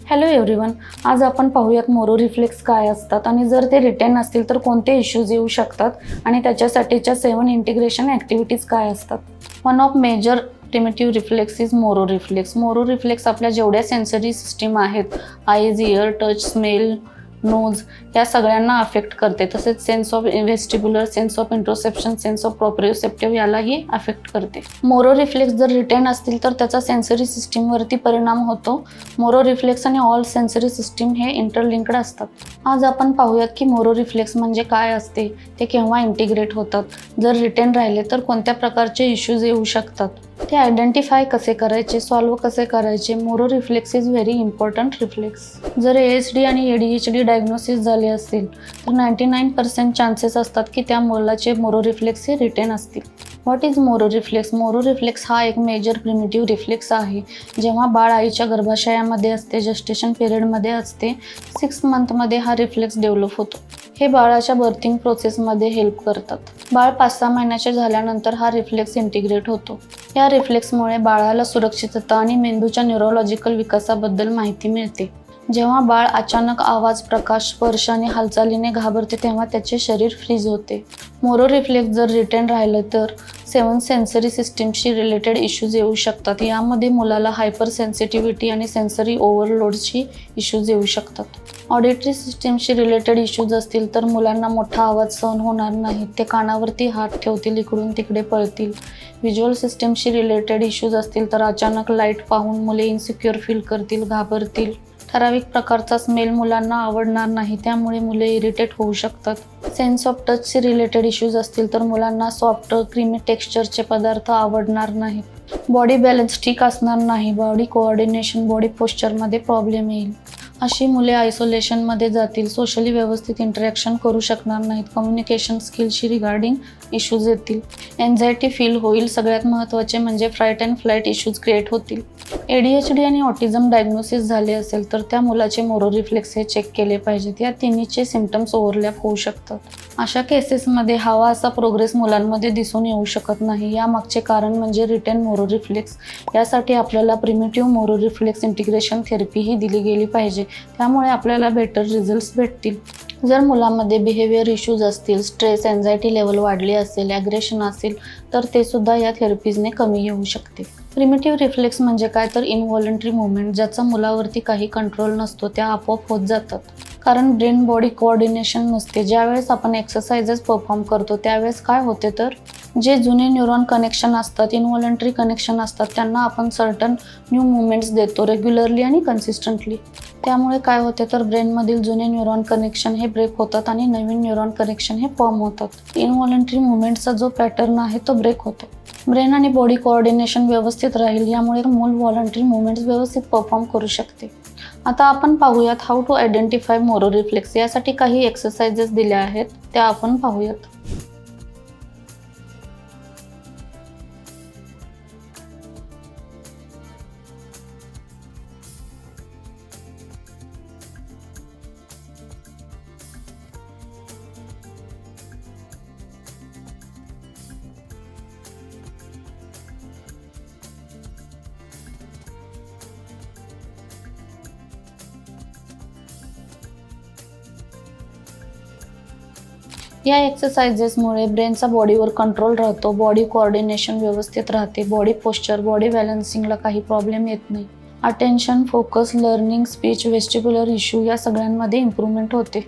Hello everyone, आज आपण पाहूयात मोरो रिफ्लेक्स काय असतात आणि जर ते रिटेन असतील तर कोणते इश्यूज येऊ शकतात आणि त्याच्यासाठीच्या 7 इंटिग्रेशन ॲक्टिव्हिटीज काय असतात. One of major primitive reflex is Moro reflex. Moro reflex आपल्या जेवढ्या सेन्सरी सिस्टीम आहेत, eyes, ear, touch, smell, nose, या सगळ्यांना अफेक्ट करते. तसेच sense of vestibular, sense of interoception, sense of proprioceptive यालाही अफेक्ट करते. मोरो रिफ्लेक्स जर रिटेन असतील तर त्याचा सेन्सरी सिस्टीमवरती परिणाम होतो. मोरो रिफ्लेक्स आणि ऑल सेन्सरी सिस्टीम हे इंटरलिंक्ड असतात. आज आपण पाहूयात की मोरो रिफ्लेक्स म्हणजे काय असते, ते केव्हा इंटिग्रेट होतात, जर रिटेन राहिले तर कोणत्या प्रकारचे इश्यूज येऊ शकतात, ते आयडेंटिफाय कसे करायचे, सॉल्व्ह कसे करायचे. Moro reflex is very important reflex. जर ASD आणि ADHD डायग्नोसिस झाले असतील तर 99% चान्सेस असतात की त्या मुलाचे मोरो रिफ्लेक्स हे रिटेन असतील. What is Moro reflex? Moro reflex हा एक मेजर प्रिमिटिव्ह रिफ्लेक्स आहे. जेव्हा बाळ आईच्या गर्भाशयामध्ये असते, जस्टेशन पिरियडमध्ये असते, 6 मंथमध्ये हा रिफ्लेक्स डेव्हलप होतो. हे बाळाच्या बर्थिंग प्रोसेसमध्ये हेल्प करतात. बाळ 5-6 महिन्याचे झाल्यानंतर हा रिफ्लेक्स इंटिग्रेट होतो. या रिफ्लेक्समुळे बाळाला सुरक्षितता आणि मेंदूच्या न्यूरोलॉजिकल विकासाबद्दल माहिती मिळते. जेव्हा बाळ अचानक आवाज, प्रकाश, स्पर्श आणि हालचालीने घाबरते तेव्हा त्याचे शरीर फ्रीज होते. मोरो रिफ्लेक्स जर रिटेन राहिलं तर 7 सेन्सरी सिस्टीमशी रिलेटेड इश्यूज येऊ शकतात. यामध्ये मुलाला हायपर सेन्सिटिव्हिटी आणि सेन्सरी ओव्हरलोडची इश्यूज येऊ शकतात. ऑडिटरी सिस्टीमशी रिलेटेड इश्यूज असतील तर मुलांना मोठा आवाज सहन होणार नाही, ते कानावरती हात ठेवतील, इकडून तिकडे पळतील. व्हिज्युअल सिस्टीमशी रिलेटेड इश्यूज असतील तर अचानक लाईट पाहून मुले इन्सिक्युअर फील करतील, घाबरतील. ठराविक प्रकारचा स्मेल मुलांना आवडणार नाही, त्यामुळे मुले इरिटेट होऊ शकतात. सेन्स ऑफ टचशी रिलेटेड इश्यूज असतील तर मुलांना सॉफ्ट, क्रीमी टेक्स्चरचे पदार्थ आवडणार नाहीत. बॉडी बॅलन्स ठीक असणार नाही, बॉडी कोऑर्डिनेशन, बॉडी पोश्चरमध्ये प्रॉब्लेम येईल. अशी मुले आयसोलेशनमध्ये जातील, सोशली व्यवस्थित इंटरॅक्शन करू शकणार नाहीत. कम्युनिकेशन स्किलशी रिगार्डिंग इश्यूज येतील. एन्झायटी फील होईल. सगळ्यात महत्त्वाचे म्हणजे flight and flight issues create होतील. ADHD आणि ऑटिझम डायग्नोसिस झाले असेल तर त्या मुलाचे मोरो रिफ्लेक्स हे चेक केले पाहिजेत. या तिन्हीचे सिम्पटम्स ओव्हरलॅप होऊ शकतात. अशा केसेसमध्ये हवा असा प्रोग्रेस मुलांमध्ये दिसून येऊ शकत नाही. यामागचे कारण म्हणजे रिटेन मोरो रिफ्लेक्स. यासाठी आपल्याला प्रिमिटिव्ह मोरो रिफ्लेक्स इंटिग्रेशन थेरपीही दिली गेली पाहिजे. त्यामुळे आपल्याला बेटर रिझल्ट्स भेटतील. जर मुलामध्ये बिहेवियर इश्यूज असतील, स्ट्रेस, एन्झायटी लेवल वाढली असेल, ॲग्रेशन असेल तर ते सुद्धा या थेरपीजने कमी येऊ शकते. प्रिमिटिव्ह रिफ्लेक्स म्हणजे काय तर इनव्हॉलंटरी मुवमेंट, ज्याचा मुलावरती काही कंट्रोल नसतो, त्या आपोआप होत जातात. कारण ब्रेन बॉडी कोऑर्डिनेशन नसते. ज्यावेळेस आपण एक्सरसाइजेस परफॉर्म करतो त्यावेळेस काय होते तर जे जुने न्यूरॉन कनेक्शन असतात, इनव्हॉलंटरी कनेक्शन असतात, त्यांना आपण सर्टन न्यू मुवमेंट्स देतो रेग्युलरली आणि कन्सिस्टंटली. त्यामुळे काय होते तर ब्रेनमधील जुने न्यूरॉन कनेक्शन हे ब्रेक होतात आणि नवीन न्यूरॉन कनेक्शन हे फॉर्म होतात. इनव्हॉलंटरी मुवमेंटचा जो पॅटर्न आहे तो ब्रेक होतो. ब्रेन आणि बॉडी कोऑर्डिनेशन व्यवस्थित राहील, यामुळे मूल व्हॉलंटरी मुवमेंट्स व्यवस्थित परफॉर्म करू शकते. आता आपण पाहूयात how to identify Moro reflex. यासाठी काही एक्सरसाइजेस दिल्या आहेत, त्या आपण पाहूयात. या एक्सरसाइजेसमुळे ब्रेनचा बॉडीवर कंट्रोल राहतो, बॉडी कोऑर्डिनेशन व्यवस्थित राहते, बॉडी पोश्चर, बॉडी बॅलन्सिंगला काही प्रॉब्लेम येत नाही. Attention, focus, learning, speech, vestibular issue या सगळ्यांमध्ये इम्प्रूव्हमेंट होते.